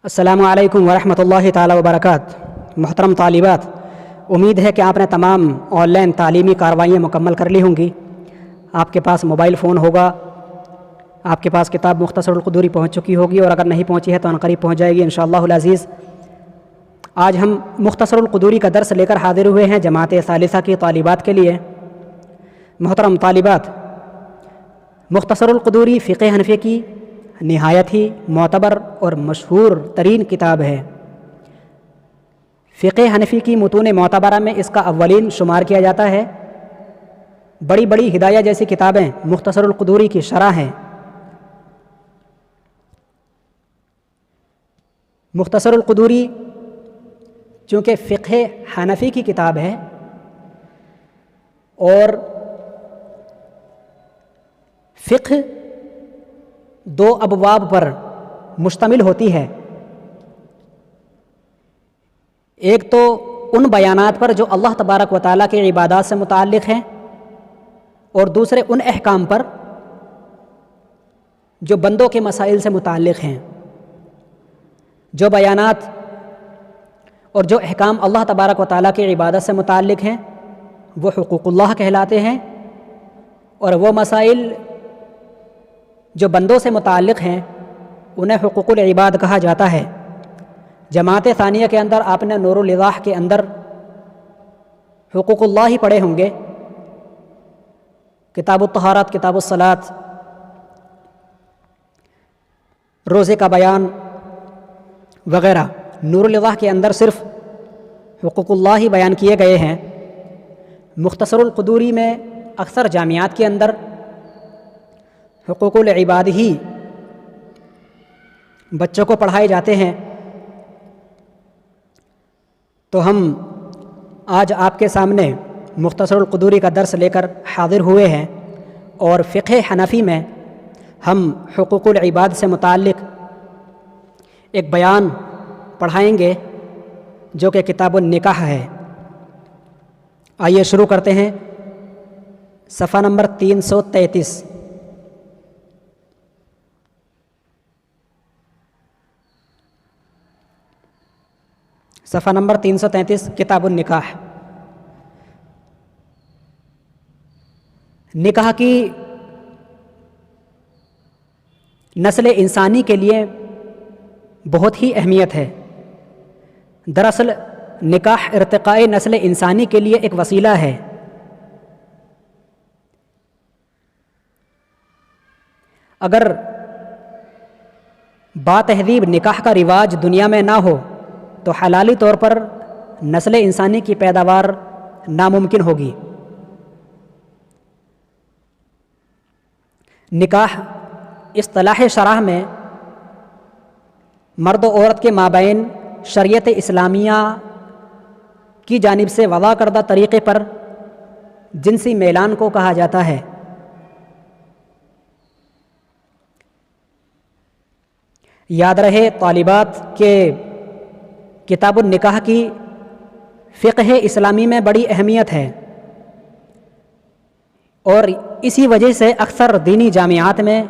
السلام علیکم ورحمۃ اللہ تعالی وبرکاتہ۔ محترم طالبات، امید ہے کہ آپ نے تمام آن لائن تعلیمی کاروائیاں مکمل کر لی ہوں گی۔ آپ کے پاس موبائل فون ہوگا، آپ کے پاس کتاب مختصر القدوری پہنچ چکی ہوگی، اور اگر نہیں پہنچی ہے تو عنقریب پہنچ جائے گی انشاءاللہ العزیز۔ آج ہم مختصر القدوری کا درس لے کر حاضر ہوئے ہیں جماعت ثالثہ کی طالبات کے لیے۔ محترم طالبات، مختصر القدوری فقہ حنفی کی نہایت ہی معتبر اور مشہور ترین کتاب ہے۔ فقہ حنفی کی متون معتبرہ میں اس کا اولین شمار کیا جاتا ہے۔ بڑی بڑی ہدایہ جیسی کتابیں مختصر القدوری کی شرح ہیں۔ مختصر القدوری چونکہ فقہ حنفی کی کتاب ہے اور فقہ دو ابواب پر مشتمل ہوتی ہے، ایک تو ان بیانات پر جو اللہ تبارک و تعالیٰ کی عبادات سے متعلق ہیں، اور دوسرے ان احکام پر جو بندوں کے مسائل سے متعلق ہیں۔ جو بیانات اور جو احکام اللہ تبارک و تعالیٰ کی عبادت سے متعلق ہیں وہ حقوق اللہ کہلاتے ہیں، اور وہ مسائل جو بندوں سے متعلق ہیں انہیں حقوق العباد کہا جاتا ہے۔ جماعت ثانیہ کے اندر آپ نے نور الایضاح کے اندر حقوق اللہ ہی پڑھے ہوں گے، کتاب الطہارات، کتاب الصلاۃ، روزے کا بیان وغیرہ۔ نور الایضاح کے اندر صرف حقوق اللہ ہی بیان کیے گئے ہیں۔ مختصر القدوری میں اکثر جامعات کے اندر حقوق العباد ہی بچوں کو پڑھائے جاتے ہیں۔ تو ہم آج آپ کے سامنے مختصر القدوری کا درس لے کر حاضر ہوئے ہیں، اور فقہ حنفی میں ہم حقوق العباد سے متعلق ایک بیان پڑھائیں گے جو کہ کتاب النکاح ہے۔ آئیے شروع کرتے ہیں۔ صفحہ نمبر 333۔ صفحہ نمبر 333، کتاب النکاح۔ نکاح کی نسل انسانی کے لیے بہت ہی اہمیت ہے۔ دراصل نکاح ارتقاء نسل انسانی کے لیے ایک وسیلہ ہے۔ اگر باتہذیب نکاح کا رواج دنیا میں نہ ہو تو حلالی طور پر نسل انسانی کی پیداوار ناممکن ہوگی۔ نکاح اصطلاح شرح میں مرد و عورت کے مابین شریعت اسلامیہ کی جانب سے وضع کردہ طریقے پر جنسی میلان کو کہا جاتا ہے۔ یاد رہے طالبات کہ کتاب النکاح کی فقہ اسلامی میں بڑی اہمیت ہے، اور اسی وجہ سے اکثر دینی جامعات میں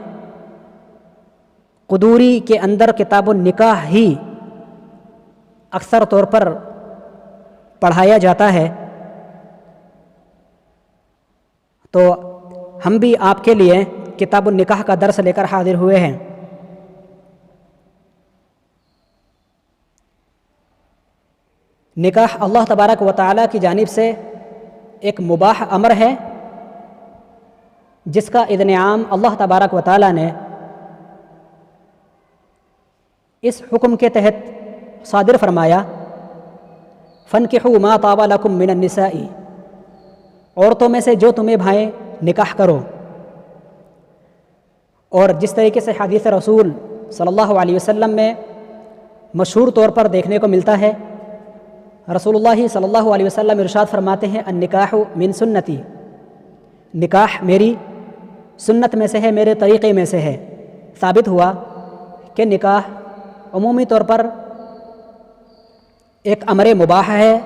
قدوری کے اندر کتاب النکاح ہی اکثر طور پر پڑھایا جاتا ہے۔ تو ہم بھی آپ کے لیے کتاب النکاح کا درس لے کر حاضر ہوئے ہیں۔ نکاح اللہ تبارک و تعالیٰ کی جانب سے ایک مباح امر ہے، جس کا اذن عام اللہ تبارک و تعالیٰ نے اس حکم کے تحت صادر فرمایا، فَانْكِحُوا مَا طَابَ لَكُم مِّنَ النِّسَاءِ، عورتوں میں سے جو تمہیں بھائیں نکاح کرو۔ اور جس طریقے سے حدیث رسول صلی اللہ علیہ وسلم میں مشہور طور پر دیکھنے کو ملتا ہے، رسول اللہ صلی اللہ علیہ وسلم ارشاد فرماتے ہیں، النکاح من سنتی، نکاح میری سنت میں سے ہے، میرے طریقے میں سے ہے۔ ثابت ہوا کہ نکاح عمومی طور پر ایک امر مباح ہے،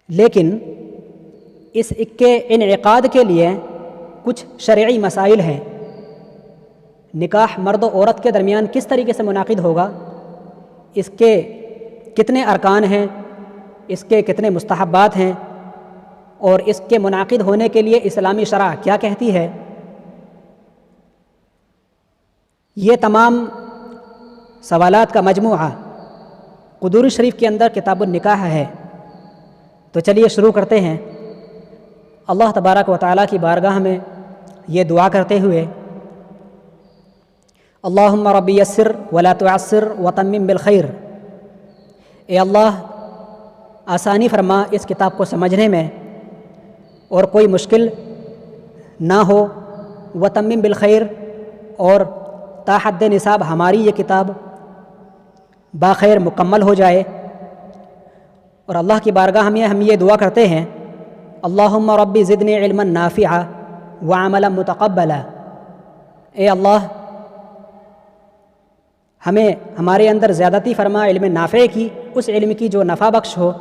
لیکن اس کے انعقاد کے لیے کچھ شرعی مسائل ہیں۔ نکاح مرد و عورت کے درمیان کس طریقے سے منعقد ہوگا، اس کے کتنے ارکان ہیں، اس کے کتنے مستحبات ہیں، اور اس کے منعقد ہونے کے لیے اسلامی شرع کیا کہتی ہے، یہ تمام سوالات کا مجموعہ قدوری شریف کے اندر کتاب النکاح ہے۔ تو چلیے شروع کرتے ہیں۔ اللہ تبارک و تعالیٰ کی بارگاہ میں یہ دعا کرتے ہوئے، اللہم رب یسر ولا تعسر وتمم بالخیر، اے اللہ آسانی فرما اس کتاب کو سمجھنے میں اور کوئی مشکل نہ ہو، وتمم بالخیر، اور تا حد نصاب ہماری یہ کتاب باخیر مکمل ہو جائے۔ اور اللہ کی بارگاہ میں ہم یہ دعا کرتے ہیں، اللہم رب زدنی علما نافعا وعملا متقبلا، اے اللہ ہمیں ہمارے اندر زیادتی فرما علم نافع کی، اس علم کی جو نفع بخش ہو،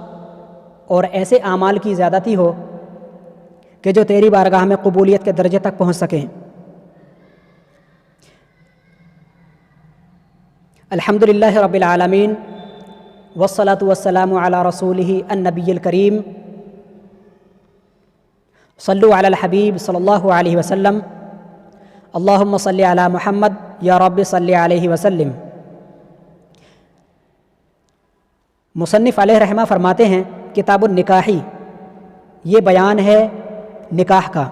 اور ایسے اعمال کی زیادتی ہو کہ جو تیری بارگاہ میں قبولیت کے درجے تک پہنچ سکیں۔ الحمدللہ رب العالمین، والصلاة والسلام علی رسولہ النبی الکریم، صلو علی الحبیب صلی اللہ علیہ وسلم، اللہم صلی علی محمد یا رب صلی علیہ وسلم۔ مصنف علیہ رحمہ فرماتے ہیں کتاب النکاحی، یہ بیان ہے نکاح کا۔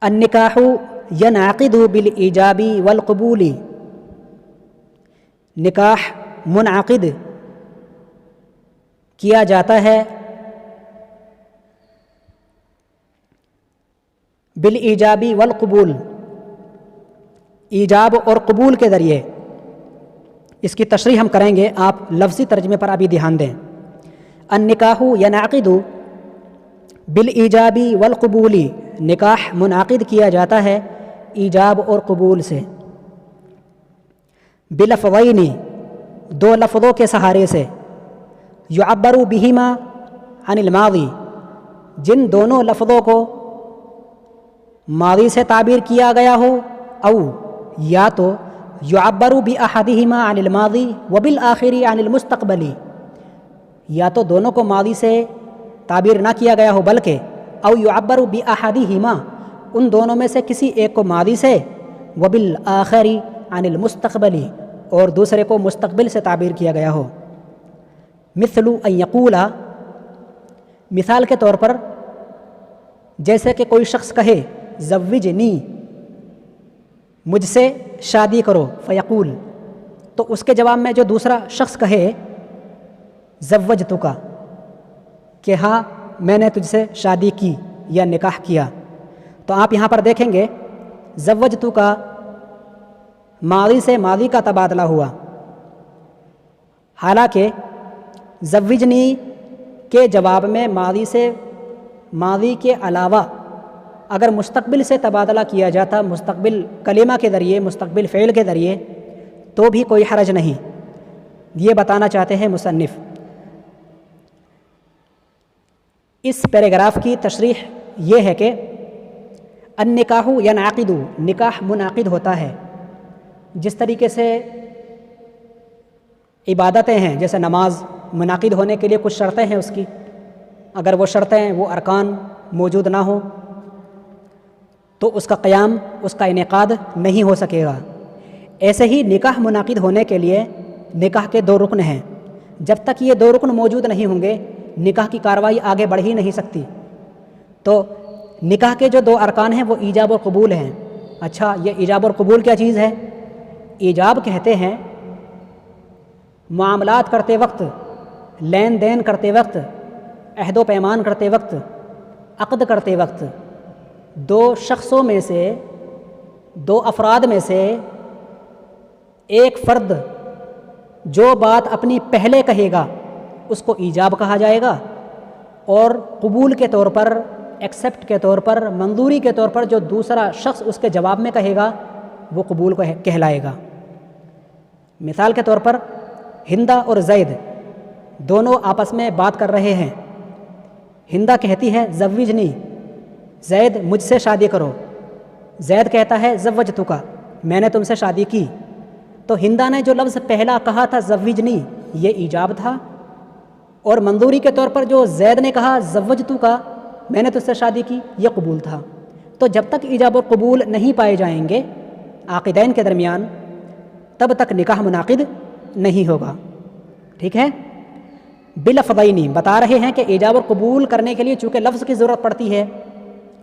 النکاح ینعقد بالایجاب والقبول، نکاح منعقد کیا جاتا ہے بالایجاب والقبول، ایجاب اور قبول کے ذریعے۔ اس کی تشریح ہم کریں گے، آپ لفظی ترجمے پر ابھی دھیان دیں۔ النکاح ینعقد بالایجاب والقبول، نکاح منعقد کیا جاتا ہے ایجاب اور قبول سے، بلفظین، دو لفظوں کے سہارے سے، یعبر بہما عن الماضی، جن دونوں لفظوں کو ماضی سے تعبیر کیا گیا ہو، او یا تو یعبر باحدہما عن الماضی وبالآخر عن المستقبلی، یا تو دونوں کو ماضی سے تعبیر نہ کیا گیا ہو بلکہ او یعبر باحدہما، ان دونوں میں سے کسی ایک کو ماضی سے، وبالآخر عن المستقبلی، اور دوسرے کو مستقبل سے تعبیر کیا گیا ہو۔ مثل ان یقول، مثال کے طور پر جیسے کہ کوئی شخص کہے زوجنی، مجھ سے شادی کرو، فیقول، تو اس کے جواب میں جو دوسرا شخص کہے زوجتک، کہ ہاں میں نے تجھ سے شادی کی یا نکاح کیا، تو آپ یہاں پر دیکھیں گے زوجتک ماضی سے ماضی کا تبادلہ ہوا، حالانکہ زوجنی کے جواب میں ماضی سے ماضی کے علاوہ اگر مستقبل سے تبادلہ کیا جاتا، مستقبل کلمہ کے ذریعے، مستقبل فعل کے ذریعے، تو بھی کوئی حرج نہیں۔ یہ بتانا چاہتے ہیں مصنف۔ اس پیراگراف کی تشریح یہ ہے کہ النکاح ینعقد، نکاح منعقد ہوتا ہے۔ جس طریقے سے عبادتیں ہیں، جیسے نماز منعقد ہونے کے لیے کچھ شرطیں ہیں اس کی، اگر وہ شرطیں، وہ ارکان موجود نہ ہوں تو اس کا قیام، اس کا انعقاد نہیں ہو سکے گا۔ ایسے ہی نکاح منعقد ہونے کے لیے نکاح کے دو رکن ہیں، جب تک یہ دو رکن موجود نہیں ہوں گے نکاح کی کارروائی آگے بڑھ ہی نہیں سکتی۔ تو نکاح کے جو دو ارکان ہیں وہ ایجاب اور قبول ہیں۔ اچھا، یہ ایجاب اور قبول کیا چیز ہے؟ ایجاب کہتے ہیں معاملات کرتے وقت، لین دین کرتے وقت، عہد و پیمان کرتے وقت، عقد کرتے وقت، دو شخصوں میں سے، دو افراد میں سے ایک فرد جو بات اپنی پہلے کہے گا اس کو ایجاب کہا جائے گا، اور قبول کے طور پر، ایکسیپٹ کے طور پر، منظوری کے طور پر جو دوسرا شخص اس کے جواب میں کہے گا وہ قبول کو کہلائے گا۔ مثال کے طور پر ہندا اور زید دونوں آپس میں بات کر رہے ہیں۔ ہندا کہتی ہے زوجنی، زید مجھ سے شادی کرو۔ زید کہتا ہے زوجتک، میں نے تم سے شادی کی، تو ہندا نے جو لفظ پہلا کہا تھا زوجنی، یہ ایجاب تھا، اور منظوری کے طور پر جو زید نے کہا زوجتک، میں نے تجھ سے شادی کی، یہ قبول تھا۔ تو جب تک ایجاب اور قبول نہیں پائے جائیں گے عاقدین کے درمیان، تب تک نکاح منعقد نہیں ہوگا۔ ٹھیک ہے، بلفظین بتا رہے ہیں کہ ایجاب اور قبول کرنے کے لیے چونکہ لفظ کی ضرورت پڑتی ہے،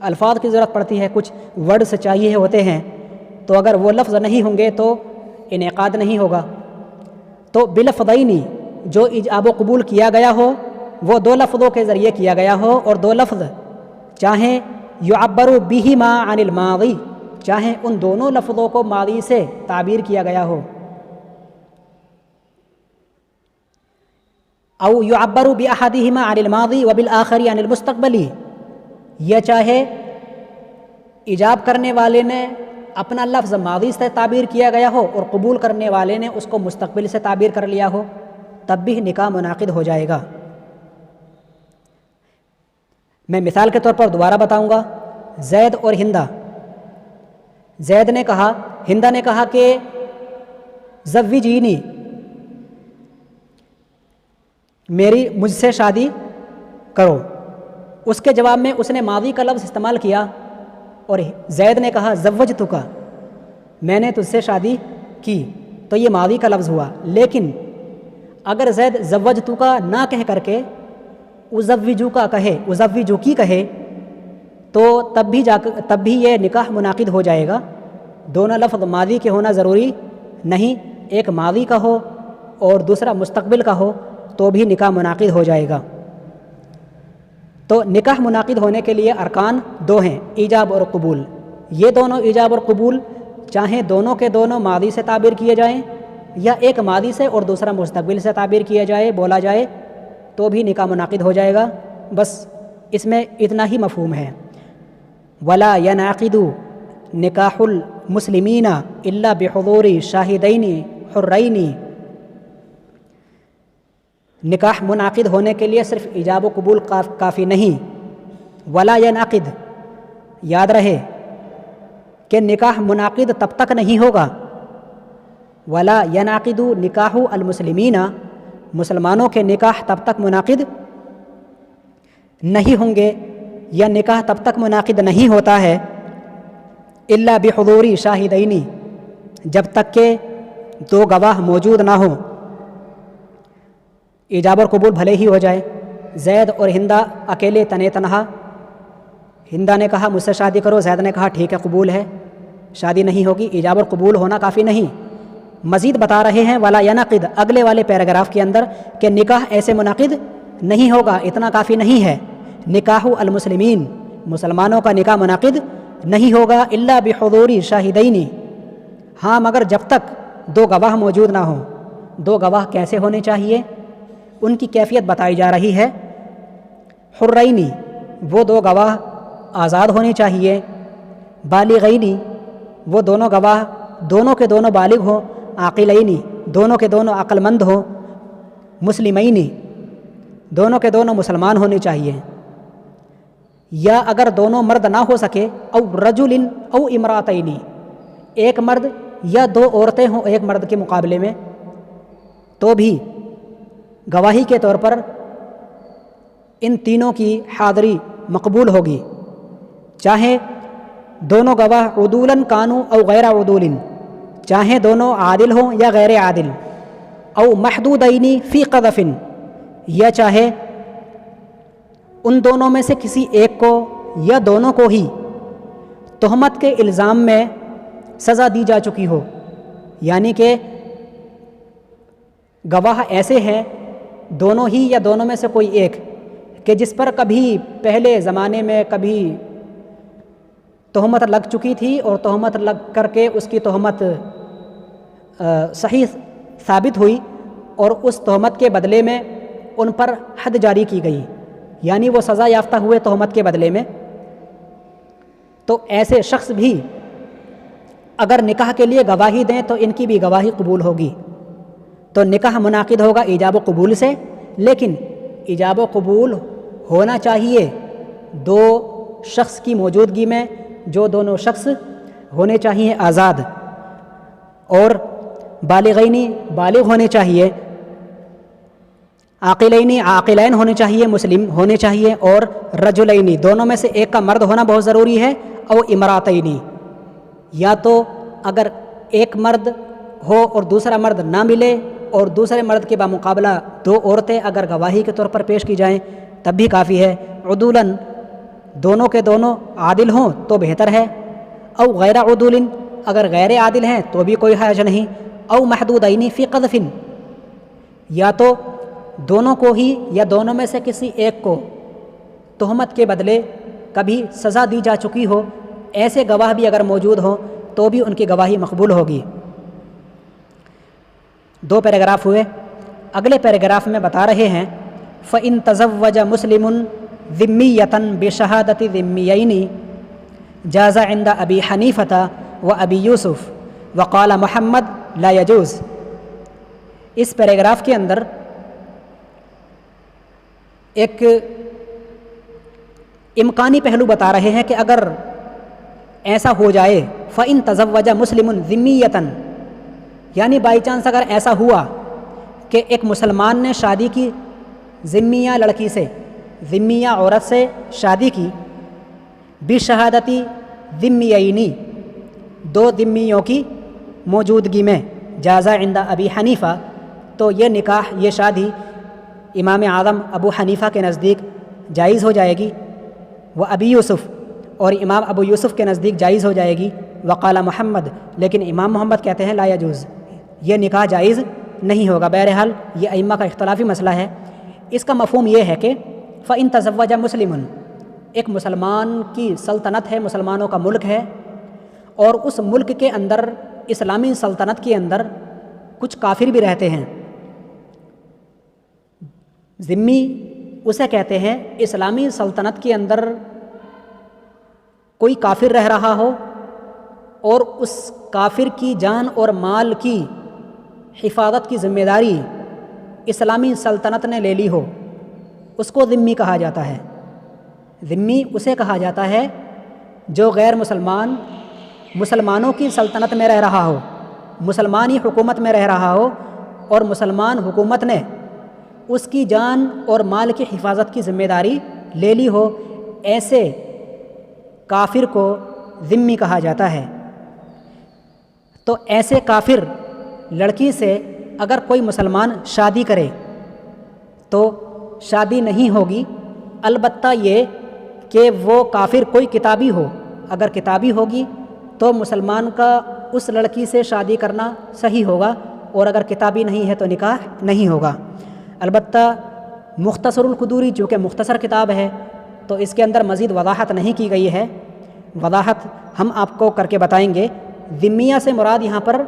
الفاظ کی ضرورت پڑتی ہے، کچھ ورڈز چاہیے ہوتے ہیں، تو اگر وہ لفظ نہیں ہوں گے تو انعقاد نہیں ہوگا۔ تو بلفظین جو ایجاب و قبول کیا گیا ہو وہ دو لفظوں کے ذریعے کیا گیا ہو، اور دو لفظ چاہیں یعبر بہما عن الماضی، چاہیں ان دونوں لفظوں کو ماضی سے تعبیر کیا گیا ہو، او یعبر باحدہما عن الماضی وبالآخر عن المستقبلی، یا چاہے ایجاب کرنے والے نے اپنا لفظ ماضی سے تعبیر کیا گیا ہو اور قبول کرنے والے نے اس کو مستقبل سے تعبیر کر لیا ہو، تب بھی نکاح منعقد ہو جائے گا۔ میں مثال کے طور پر دوبارہ بتاؤں گا، زید اور ہندا، زید نے کہا، ہندا نے کہا کہ زوجینی، مجھ سے شادی کرو، اس کے جواب میں اس نے ماضی کا لفظ استعمال کیا، اور زید نے کہا زوجتک، میں نے تجھ سے شادی کی، تو یہ ماضی کا لفظ ہوا۔ لیکن اگر زید زوجتک نہ کہہ کر کے ازوجک کہے، ازوجکی کہے، تو تب بھی یہ نکاح منعقد ہو جائے گا۔ دونوں لفظ ماضی کے ہونا ضروری نہیں، ایک ماضی کا ہو اور دوسرا مستقبل کا ہو تو بھی نکاح منعقد ہو جائے گا۔ تو نکاح منعقد ہونے کے لیے ارکان دو ہیں، ایجاب اور قبول۔ یہ دونوں ایجاب اور قبول چاہیں دونوں کے دونوں ماضی سے تعبیر کیے جائیں، یا ایک ماضی سے اور دوسرا مستقبل سے تعبیر کیا جائے، بولا جائے، تو بھی نکاح منعقد ہو جائے گا۔ بس اس میں اتنا ہی مفہوم ہے۔ ولا ينعقد نکاح المسلمین الا بحضور شاہدین حرین، نکاح منعقد ہونے کے لیے صرف ایجاب و قبول کافی نہیں۔ ولا ينعقد، یاد رہے کہ نکاح منعقد تب تک نہیں ہوگا، ولا ينعقد نکاح المسلمین، مسلمانوں کے نکاح تب تک منعقد نہیں ہوں گے، یا نکاح تب تک منعقد نہیں ہوتا ہے، الا بحضور شاہدین، جب تک کہ دو گواہ موجود نہ ہوں۔ ایجاب اور قبول بھلے ہی ہو جائے، زید اور ہندا اکیلے تنے تنہا، ہندا نے کہا مجھ سے شادی کرو، زید نے کہا ٹھیک ہے قبول ہے، شادی نہیں ہوگی، ایجاب اور قبول ہونا کافی نہیں۔ مزید بتا رہے ہیں ولا ينعقد اگلے والے پیراگراف کے اندر کہ نکاح ایسے منعقد نہیں ہوگا، اتنا کافی نہیں ہے۔ نکاح المسلمین، مسلمانوں کا نکاح منعقد نہیں ہوگا، الا بحضور شاہدین، ہاں مگر جب تک دو گواہ موجود نہ ہوں۔ دو گواہ کیسے ہونے چاہیے؟ ان کی کیفیت بتائی جا رہی ہے۔ حرینی، وہ دو گواہ آزاد ہونے چاہیے۔ بالغینی، وہ دونوں گواہ دونوں کے دونوں بالغ ہوں۔ عاقلینی، دونوں کے دونوں عقل مند ہوں۔ مسلمینی، دونوں کے دونوں مسلمان ہونے چاہیے۔ یا اگر دونوں مرد نہ ہو سکے، او رجل او امراتینی، ایک مرد یا دو عورتیں ہوں ایک مرد کے مقابلے میں، تو بھی گواہی کے طور پر ان تینوں کی حاضری مقبول ہوگی، چاہے دونوں گواہ عدولاً کانوا او غیر عدول، چاہے دونوں عادل ہوں یا غیر عادل، او محدودین فی قذف، یا چاہے ان دونوں میں سے کسی ایک کو یا دونوں کو ہی تہمت کے الزام میں سزا دی جا چکی ہو، یعنی کہ گواہ ایسے ہیں دونوں ہی یا دونوں میں سے کوئی ایک کہ جس پر کبھی پہلے زمانے میں کبھی تہمت لگ چکی تھی اور تہمت لگ کر کے اس کی تہمت صحیح ثابت ہوئی، اور اس تہمت کے بدلے میں ان پر حد جاری کی گئی، یعنی وہ سزا یافتہ ہوئے تہمت کے بدلے میں۔ تو ایسے شخص بھی اگر نکاح کے لیے گواہی دیں تو ان کی بھی گواہی قبول ہوگی۔ تو نکاح منعقد ہوگا ایجاب و قبول سے، لیکن ایجاب و قبول ہونا چاہیے دو شخص کی موجودگی میں، جو دونوں شخص ہونے چاہیے آزاد، اور بالغینی بالغ ہونے چاہیے، عاقلینی عاقلین ہونے چاہیے، مسلم ہونے چاہیے، اور رجلینی دونوں میں سے ایک کا مرد ہونا بہت ضروری ہے، او امراتینی، یا تو اگر ایک مرد ہو اور دوسرا مرد نہ ملے اور دوسرے مرد کے بمقابلہ دو عورتیں اگر گواہی کے طور پر پیش کی جائیں تب بھی کافی ہے، عدولاً دونوں کے دونوں عادل ہوں تو بہتر ہے، او غیر عدول اگر غیر عادل ہیں تو بھی کوئی حرج نہیں، او محدودین فی قذف، یا تو دونوں کو ہی یا دونوں میں سے کسی ایک کو تہمت کے بدلے کبھی سزا دی جا چکی ہو، ایسے گواہ بھی اگر موجود ہوں تو بھی ان کی گواہی مقبول ہوگی۔ 2 پیراگراف ہوئے۔ اگلے پیراگراف میں بتا رہے ہیں فَإِن تَزَوَّجَ مُسْلِمٌ ذِمِّيَّةً بِشَهَادَةِ ذِمِّيَّيْنِ جَازَ عِنْدَ أَبِي حَنِيفَةَ وَأَبِي يُوسُف وَقَالَ مُحَمَّد لَا يَجُوزُ۔ اس پیراگراف کے اندر ایک امکانی پہلو بتا رہے ہیں کہ اگر ایسا ہو جائے فَإِن تَزَوَّجَ مُسْلِمٌ ذِمِّيَّةً، یعنی بائی چانس اگر ایسا ہوا کہ ایک مسلمان نے شادی کی ذمیہ لڑکی سے، ذمیہ عورت سے شادی کی، بشہادتی ذمیینی 2 ذمیوں کی موجودگی میں، جازہ عند ابی حنیفہ، تو یہ نکاح یہ شادی امام اعظم ابو حنیفہ کے نزدیک جائز ہو جائے گی، وہ ابی یوسف اور امام ابو یوسف کے نزدیک جائز ہو جائے گی، وقال محمد، لیکن امام محمد کہتے ہیں لا یجوز، یہ نکاح جائز نہیں ہوگا۔ بہرحال یہ ائمہ کا اختلافی مسئلہ ہے۔ اس کا مفہوم یہ ہے کہ فَإِن تَزَوَّجَ مُسْلِمٌ، ایک مسلمان کی سلطنت ہے، مسلمانوں کا ملک ہے، اور اس ملک کے اندر اسلامی سلطنت کے اندر کچھ کافر بھی رہتے ہیں۔ ذمی اسے کہتے ہیں اسلامی سلطنت کے اندر کوئی کافر رہ رہا ہو اور اس کافر کی جان اور مال کی حفاظت کی ذمہ داری اسلامی سلطنت نے لے لی ہو، اس کو ذمی کہا جاتا ہے۔ ذمی اسے کہا جاتا ہے جو غیر مسلمان مسلمانوں کی سلطنت میں رہ رہا ہو، مسلمانی حکومت میں رہ رہا ہو، اور مسلمان حکومت نے اس کی جان اور مال کی حفاظت کی ذمہ داری لے لی ہو، ایسے کافر کو ذمی کہا جاتا ہے۔ تو ایسے کافر لڑکی سے اگر کوئی مسلمان شادی کرے تو شادی نہیں ہوگی، البتہ یہ کہ وہ کافر کوئی کتابی ہو، اگر کتابی ہوگی تو مسلمان کا اس لڑکی سے شادی کرنا صحیح ہوگا، اور اگر کتابی نہیں ہے تو نکاح نہیں ہوگا۔ البتہ مختصر القدوری جو کہ مختصر کتاب ہے تو اس کے اندر مزید وضاحت نہیں کی گئی ہے، وضاحت ہم آپ کو کر کے بتائیں گے۔ ذمیہ سے مراد یہاں پر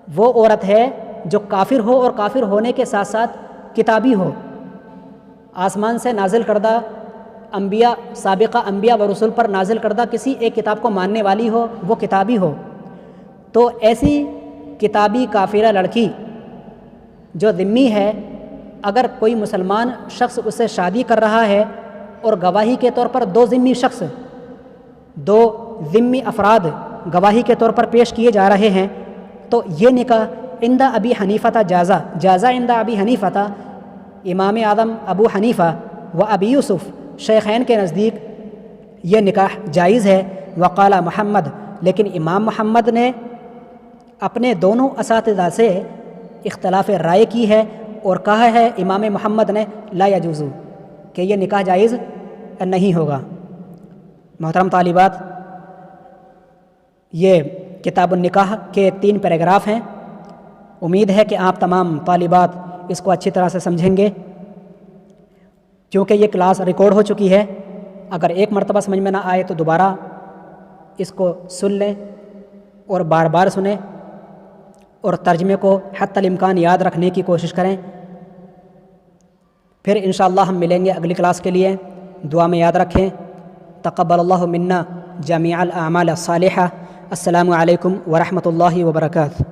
وہ عورت ہے جو کافر ہو اور کافر ہونے کے ساتھ ساتھ کتابی ہو، آسمان سے نازل کردہ انبیاء، سابقہ انبیاء و رسول پر نازل کردہ کسی ایک کتاب کو ماننے والی ہو، وہ کتابی ہو۔ تو ایسی کتابی کافرہ لڑکی جو ذمی ہے، اگر کوئی مسلمان شخص اس سے شادی کر رہا ہے اور گواہی کے طور پر 2 ذمی شخص، 2 ذمی افراد گواہی کے طور پر پیش کیے جا رہے ہیں، تو یہ نکاح عند ابی حنیفہ جازہ عند ابی حنیفہ، امام اعظم ابو حنیفہ و ابی یوسف شیخین کے نزدیک یہ نکاح جائز ہے۔ وقال محمد، لیکن امام محمد نے اپنے دونوں اساتذہ سے اختلاف رائے کی ہے اور کہا ہے امام محمد نے لا یجوز، کہ یہ نکاح جائز نہیں ہوگا۔ محترم طالبات، یہ کتاب النکاح کے 3 پیراگراف ہیں۔ امید ہے کہ آپ تمام طالبات اس کو اچھی طرح سے سمجھیں گے، کیونکہ یہ کلاس ریکارڈ ہو چکی ہے۔ اگر ایک مرتبہ سمجھ میں نہ آئے تو دوبارہ اس کو سن لیں اور بار بار سنیں، اور ترجمے کو حتی الامکان یاد رکھنے کی کوشش کریں۔ پھر انشاءاللہ ہم ملیں گے اگلی کلاس کے لیے۔ دعا میں یاد رکھیں۔ تقبل اللہ منا جمیع الاعمال الصالحہ۔ السلام علیکم ورحمۃ اللہ وبرکاتہ۔